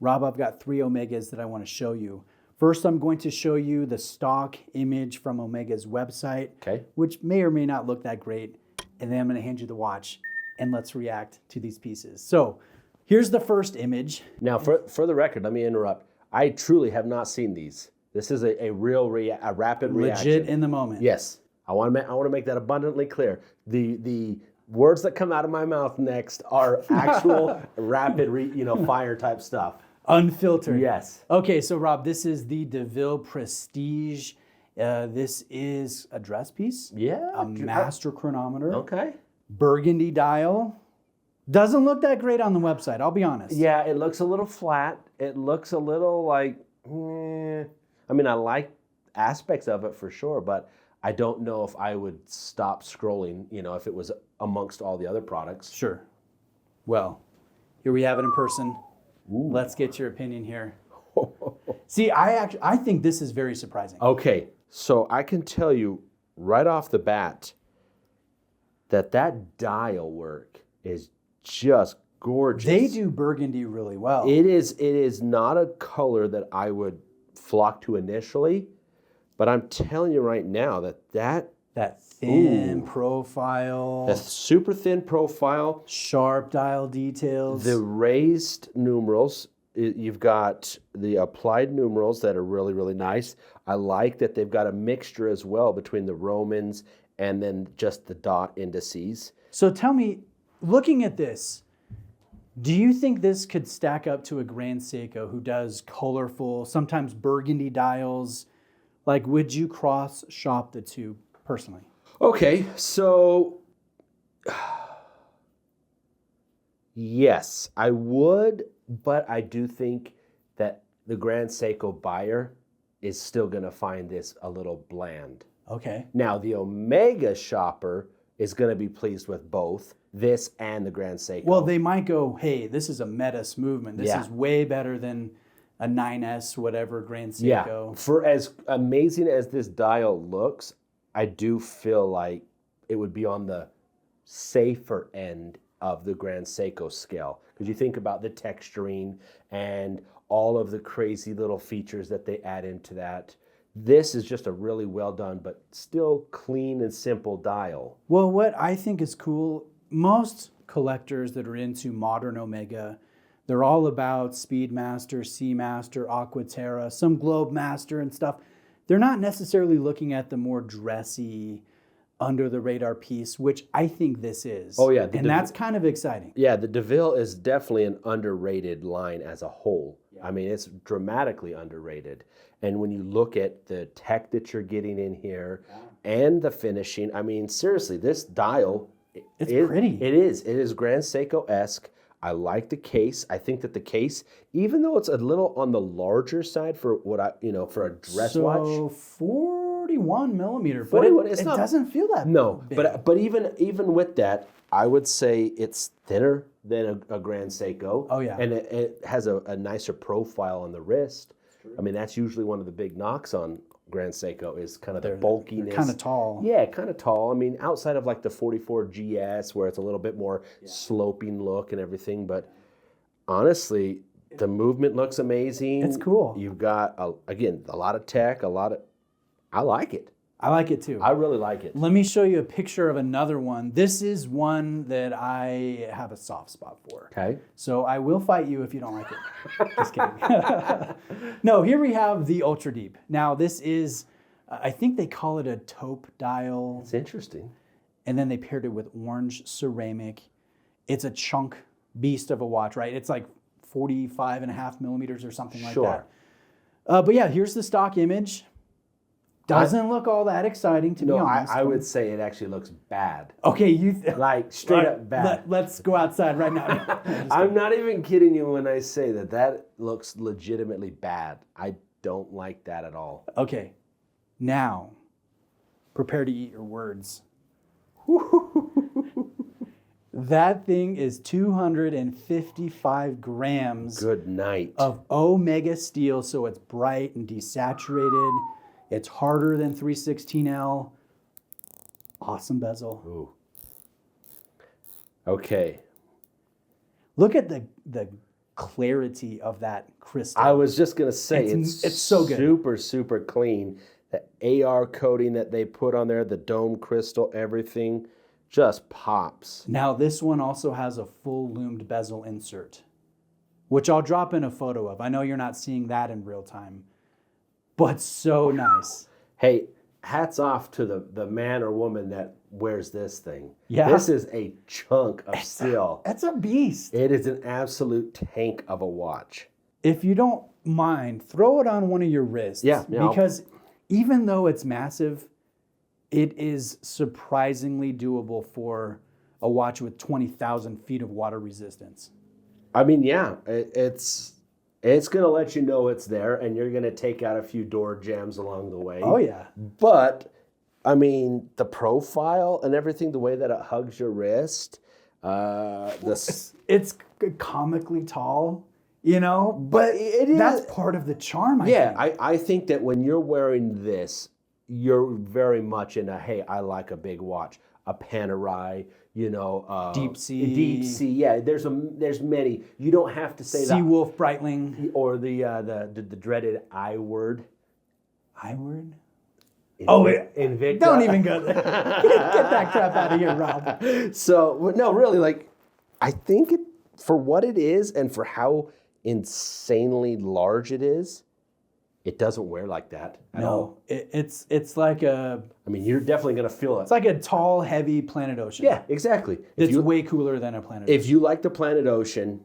Rob, I've got 3 Omegas that I want to show you. First, I'm going to show you the stock image from Omega's website, which may or may not look that great. And then I'm going to hand you the watch, and let's react to these pieces. So here's the first image. Now, for the record, let me interrupt. I truly have not seen these. This is a rapid reaction. Legit in the moment. Yes. I want to make that abundantly clear. The words that come out of my mouth next are actual rapid fire type stuff. Unfiltered. Yes. Okay, so Rob, this is the Ville Prestige. This is a dress piece. Yeah. A master chronometer. Okay. Burgundy dial. Doesn't look that great on the website, I'll be honest. Yeah, it looks a little flat. It looks a little like, I mean, I like aspects of it for sure, but I don't know if I would stop scrolling, if it was amongst all the other products. Sure. Well, here we have it in person. Ooh. Let's get your opinion here. See, I think this is very surprising. Okay, so I can tell you right off the bat that dial work is just gorgeous. They do burgundy really well. It is not a color that I would flock to initially, but I'm telling you right now that thin profile. The super thin profile. Sharp dial details. The raised numerals. You've got the applied numerals that are really, really nice. I like that they've got a mixture as well between the Romans and then just the dot indices. So tell me, looking at this, do you think this could stack up to a Grand Seiko who does colorful, sometimes burgundy dials? Like, would you cross shop the two personally? Okay, so yes, I would, but I do think that the Grand Seiko buyer is still going to find this a little bland. Okay. Now, the Omega shopper is going to be pleased with both this and the Grand Seiko. Well, they might go, hey, this is a Metis movement. This is way better than a 9S, whatever, Grand Seiko. Yeah, for as amazing as this dial looks, I do feel like it would be on the safer end of the Grand Seiko scale. Because you think about the texturing and all of the crazy little features that they add into that. This is just a really well done, but still clean and simple dial. Well, what I think is cool, most collectors that are into modern Omega, they're all about Speedmaster, Seamaster, Aquaterra, some Globemaster and stuff. They're not necessarily looking at the more dressy, under the radar piece, which I think this is. Oh yeah. And that's kind of exciting. Yeah, the DeVille is definitely an underrated line as a whole. Yeah. I mean, it's dramatically underrated. And when you look at the tech that you're getting in here and the finishing, I mean, seriously, this dial, it's pretty. It is Grand Seiko-esque. I like the case. I think that the case, even though it's a little on the larger side for what for a dress watch. So 41 millimeter, but it doesn't feel that big. but even with that, I would say it's thinner than a Grand Seiko. Oh yeah, and it has a nicer profile on the wrist. I mean, that's usually one of the big knocks on Grand Seiko is kind of the bulkiness. Kind of tall. Yeah, kind of tall. I mean, outside of like the 44 GS where it's a little bit more sloping look and everything, but honestly, the movement looks amazing. It's cool. You've got, again, a lot of tech, I like it. I like it too. I really like it. Let me show you a picture of another one. This is one that I have a soft spot for. Okay. So I will fight you if you don't like it. Just kidding. No, here we have the Ultra Deep. Now this is, I think they call it a taupe dial. It's interesting. And then they paired it with orange ceramic. It's a chunk beast of a watch, right? It's like 45.5 millimeters or something like that. But yeah, here's the stock image. Doesn't look all that exciting, to be honest. I would say it actually looks bad. Okay, like straight up bad. Let's go outside right now. I'm not even kidding you when I say that looks legitimately bad. I don't like that at all. Okay, now prepare to eat your words. That thing is 255 grams. Good night. Of Omega steel, so it's bright and desaturated. It's harder than 316L. Awesome bezel. Ooh. Okay. Look at the clarity of that crystal. I was just gonna say It's so good. super, super clean. The AR coating that they put on there, the dome crystal, everything just pops. Now this one also has a full loomed bezel insert, which I'll drop in a photo of. I know you're not seeing that in real time, but so nice. Hey, hats off to the man or woman that wears this thing. Yeah. This is a chunk of steel. It's a beast. It is an absolute tank of a watch. If you don't mind, throw it on one of your wrists. Yeah. Because even though it's massive, it is surprisingly doable for a watch with 20,000 feet of water resistance. I mean, yeah, it's going to let you know it's there, and you're going to take out a few door jams along the way. Oh, yeah. But, I mean, the profile and everything, the way that it hugs your wrist, It's comically tall, but it is. that's part of the charm, I think. I think that when you're wearing this, you're very much in a, hey, I like a big watch, a Panerai, Deep sea. Yeah, there's many. You don't have to say that. Seawolf Breitling. Or the dreaded I word. I word? Invicta. Don't even go there. Get that crap out of here, Rob. So, no, really, like, I think for what it is and for how insanely large it is, it doesn't wear like that at all. It's like a... I mean, you're definitely going to feel it. It's like a tall, heavy Planet Ocean. Yeah, exactly. It's way cooler than a Planet Ocean. If you like the Planet Ocean,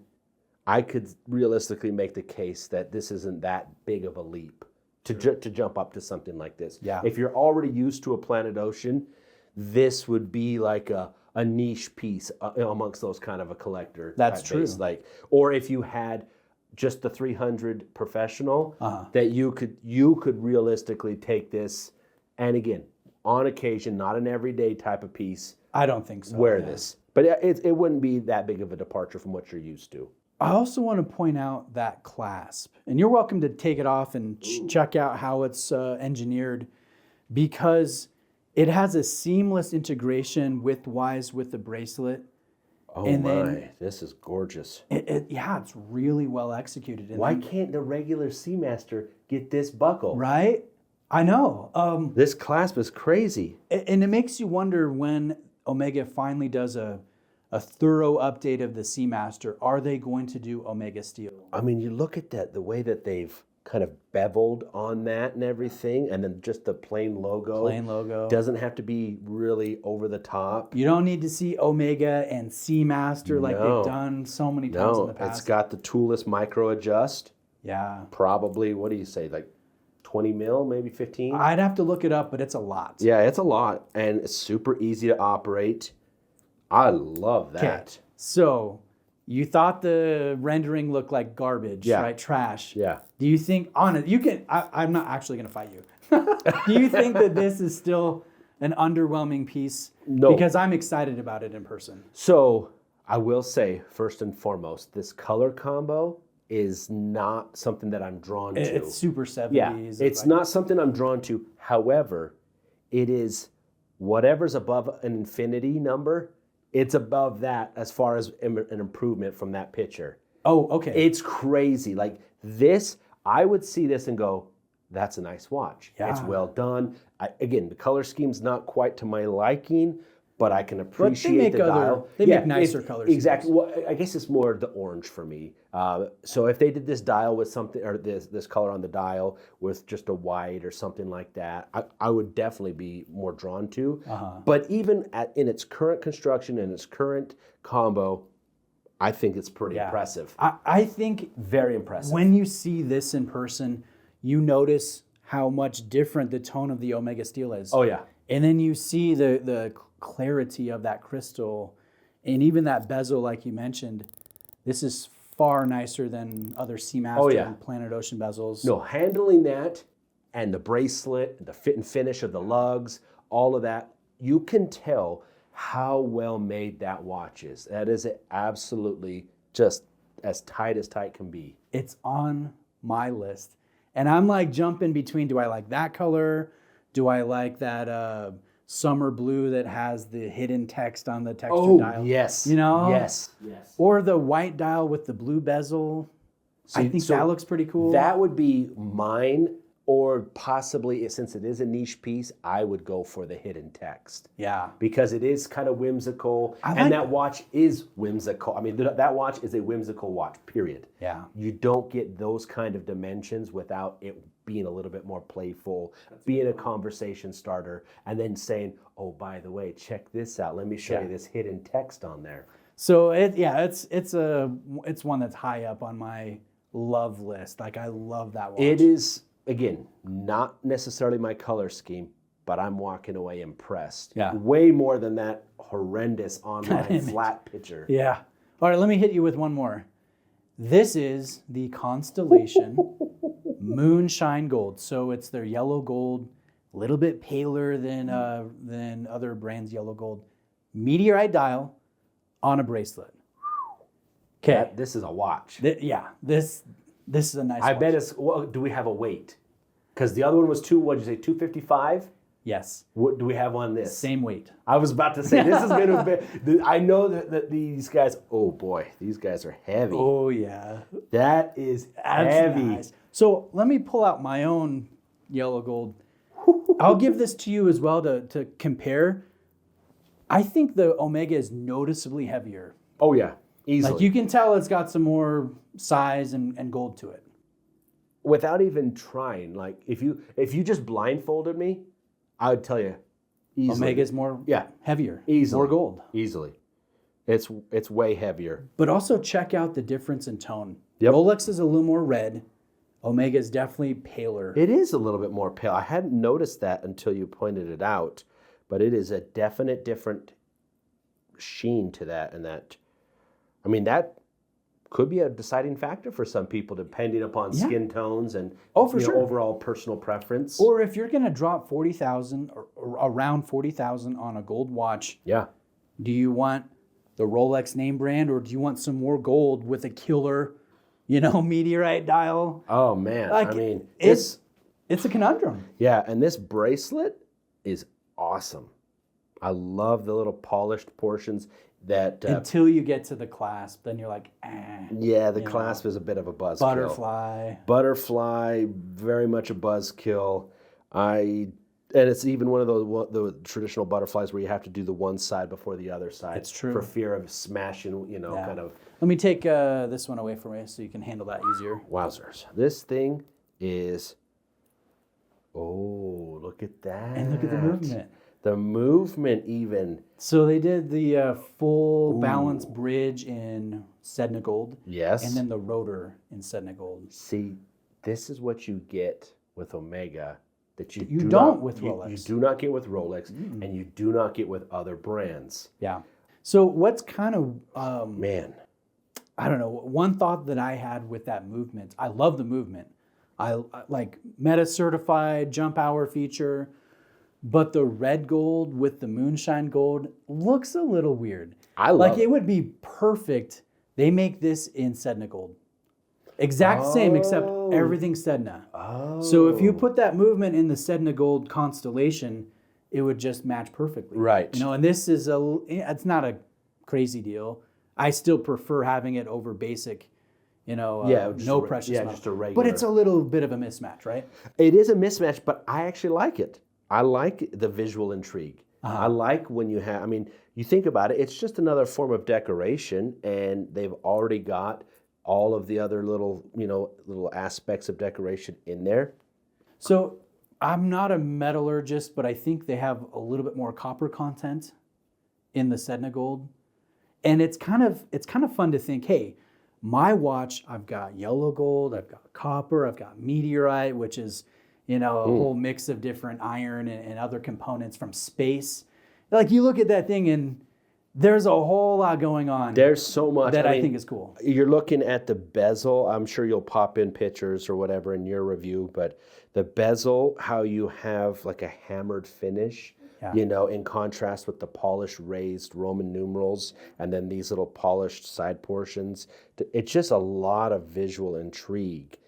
I could realistically make the case that this isn't that big of a leap to jump up to something like this. Yeah. If you're already used to a Planet Ocean, this would be like a niche piece amongst those kind of a collector. That's type true. base. Or if you had just the 300 professional, that you could realistically take this, and again, on occasion, not an everyday type of piece. I don't think so. Wear this, but it wouldn't be that big of a departure from what you're used to. I also want to point out that clasp, and you're welcome to take it off and check out how it's engineered, because it has a seamless integration width-wise with the bracelet. Oh and my, then this is gorgeous. It's really well executed. And Why can't the regular Seamaster get this buckle? Right? I know. This clasp is crazy. And it makes you wonder when Omega finally does a thorough update of the Seamaster, are they going to do Omega Steel? I mean, you look at that, the way that they've kind of beveled on that and everything, and then just the plain logo. Plain logo. Doesn't have to be really over the top. You don't need to see Omega and Seamaster like they've done so many times in the past. It's got the toolless micro adjust. Yeah. Probably, what do you say, like 20 mil, maybe 15? I'd have to look it up, but it's a lot. Yeah, it's a lot, and it's super easy to operate. I love that. Okay. So you thought the rendering looked like garbage, right? Trash. Yeah. Do you think, I'm not actually going to fight you. Do you think that this is still an underwhelming piece? No. Because I'm excited about it in person. So I will say, first and foremost, this color combo is not something that I'm drawn to. It's super 70s. Yeah, it's not something I'm drawn to. However, it is whatever's above an infinity number, it's above that as far as an improvement from that picture. Oh, okay. It's crazy. Like this, I would see this and go, that's a nice watch. Yeah. It's well done. Again, the color scheme's not quite to my liking, but I can appreciate the dial. They make nicer colors. Exactly. Well, I guess it's more the orange for me. So if they did this dial with something, or this color on the dial with just a white or something like that, I would definitely be more drawn to. But even in its current construction and its current combo, I think it's pretty impressive. I think very impressive. when you see this in person, you notice how much different the tone of the Omega Steel is. Oh yeah. And then you see the clarity of that crystal, and even that bezel, like you mentioned. This is far nicer than other Seamaster and Planet Ocean bezels. No, handling that and the bracelet, the fit and finish of the lugs, all of that, you can tell how well made that watch is. That is absolutely just as tight can be. It's on my list. And I'm like jumping between, do I like that color? Do I like that summer blue that has the hidden text on the texture Oh, dial. yes. You know? Yes. Or the white dial with the blue bezel. I think that looks pretty cool. That would be mine, or possibly, since it is a niche piece, I would go for the hidden text. Yeah. Because it is kind of whimsical, and that watch is whimsical. I mean, that watch is a whimsical watch, period. Yeah. You don't get those kind of dimensions without it being a little bit more playful, being a conversation starter, and then saying, oh, by the way, check this out. Let me show you this hidden text on there. So it's one that's high up on my love list. Like, I love that watch. It is, again, not necessarily my color scheme, but I'm walking away impressed. Yeah. Way more than that horrendous online flat picture. Yeah. All right, let me hit you with one more. This is the Constellation Moonshine Gold. So it's their yellow gold, a little bit paler than other brands' yellow gold. Meteorite dial on a bracelet. Okay. This is a watch. This is a nice watch. I bet it's, well, do we have a weight? Because the other one was what'd you say, 255? Yes. What do we have on this? Same weight. I was about to say, this is going to be, I know that these guys, oh boy, these guys are heavy. Oh, yeah. That is That's heavy. nice. So let me pull out my own yellow gold. I'll give this to you as well to compare. I think the Omega is noticeably heavier. Oh yeah, easily. Like, you can tell it's got some more size and gold to it. Without even trying, like if you just blindfolded me, I would tell you easily. Omega's more heavier. Easily. More gold. Easily. It's way heavier. But also check out the difference in tone. Yep. Rolex is a little more red. Omega is definitely paler. It is a little bit more pale. I hadn't noticed that until you pointed it out, but it is a definite different sheen to that, and that, I mean, that could be a deciding factor for some people depending upon skin tones and overall personal preference. Or if you're going to drop $40,000 or around $40,000 on a gold watch, do you want the Rolex name brand, or do you want some more gold with a killer, Meteorite dial? Oh man, like, I mean, it's a conundrum. Yeah, and this bracelet is awesome. I love the little polished portions that until you get to the clasp, then you're like, eh. Yeah, the clasp is a bit of a buzzkill. Butterfly, very much a buzzkill. And it's even one of the traditional butterflies where you have to do the one side before the other side. It's true. For fear of smashing, kind of. Let me take this one away from you so you can handle that easier. Wowzers. This thing is, oh, look at that. And look at the movement. The movement even. So they did the full balance bridge in Sedna Gold. Yes. And then the rotor in Sedna Gold. See, this is what you get with Omega that you don't with Rolex. You do not get with Rolex, and you do not get with other brands. Yeah. So what's kind of... man. I don't know. One thought that I had with that movement, I love the movement. I like Meta certified jump hour feature. But the red gold with the Moonshine gold looks a little weird. I love it would be perfect. They make this in Sedna gold. Exact same, except everything's Sedna. Oh. So if you put that movement in the Sedna gold Constellation, it would just match perfectly. Right. And this is it's not a crazy deal. I still prefer having it over basic, no precious metal. Just a regular. But it's a little bit of a mismatch, right? It is a mismatch, but I actually like it. I like the visual intrigue. I like when you have, you think about it, it's just another form of decoration, and they've already got all of the other little aspects of decoration in there. So I'm not a metallurgist, but I think they have a little bit more copper content in the Sedna gold. And it's kind of fun to think, hey, my watch, I've got yellow gold, I've got copper, I've got meteorite, which is a whole mix of different iron and other components from space. Like, you look at that thing and there's a whole lot going on. There's so much that I think is cool. You're looking at the bezel. I'm sure you'll pop in pictures or whatever in your review, but the bezel, how you have like a hammered finish, in contrast with the polished raised Roman numerals, and then these little polished side portions. It's just a lot of visual intrigue.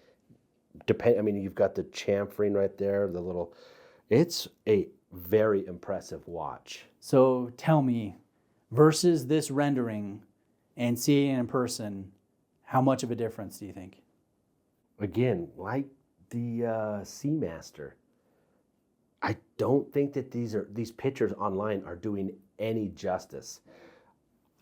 You've got the chamfering right there, the little, it's a very impressive watch. So tell me, versus this rendering and seeing it in person, how much of a difference do you think? Again, like the Seamaster, I don't think that these pictures online are doing any justice.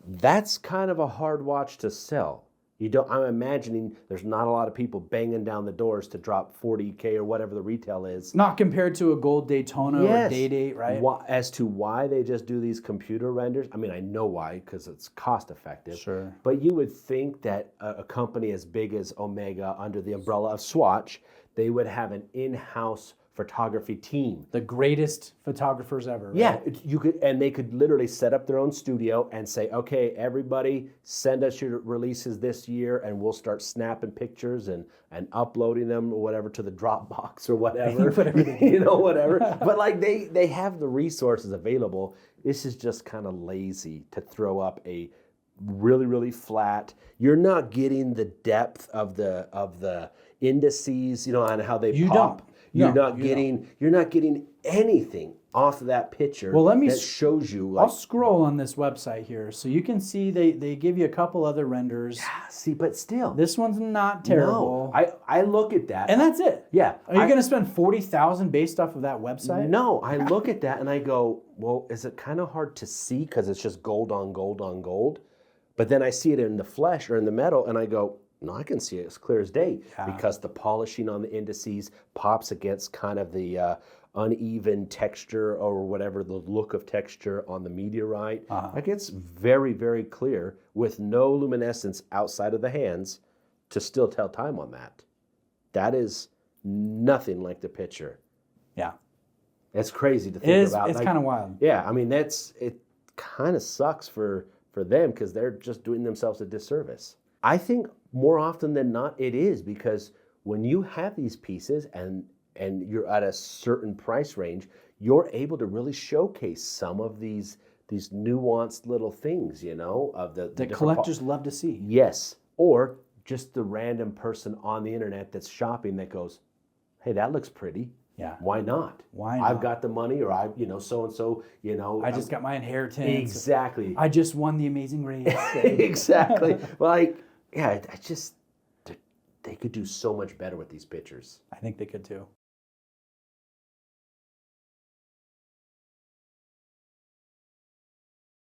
That's kind of a hard watch to sell. I'm imagining there's not a lot of people banging down the doors to drop 40K or whatever the retail is. Not compared to a gold Daytona or Day-Date, right? As to why they just do these computer renders, I mean, I know why, because it's cost effective. Sure. But you would think that a company as big as Omega, under the umbrella of Swatch, they would have an in-house photography team. The greatest photographers ever. Right? Yeah, they could literally set up their own studio and say, okay, everybody send us your releases this year and we'll start snapping pictures and uploading them or whatever to the Dropbox or whatever. Whatever. But like they have the resources available. This is just kind of lazy to throw up a really, really flat. You're not getting the depth of the indices, and how they pop. You're not getting anything off of that picture that shows you. I'll scroll on this website here so you can see they give you a couple other renders. Yeah, see, but still. This one's not terrible. No, I look at that. And that's it. Yeah. Are you going to spend $40,000 based off of that website? No, I look at that and I go, well, is it kind of hard to see because it's just gold on gold on gold? But then I see it in the flesh or in the metal and I go, no, I can see it as clear as day because the polishing on the indices pops against kind of the uneven texture or whatever, the look of texture on the Meteorite. Like it's very, very clear with no luminescence outside of the hands to still tell time on that. That is nothing like the picture. Yeah. It's crazy to think about. It's kind of wild. Yeah, I mean, it kind of sucks for them because they're just doing themselves a disservice. I think more often than not it is, because when you have these pieces and you're at a certain price range, you're able to really showcase some of these nuanced little things, of the collectors love to see. Yes, or just the random person on the internet that's shopping that goes, hey, that looks pretty. Yeah. Why not? Why not? I've got the money, or so and so, I just got my inheritance. Exactly. I just won the Amazing Race. Exactly. They could do so much better with these pictures. I think they could too.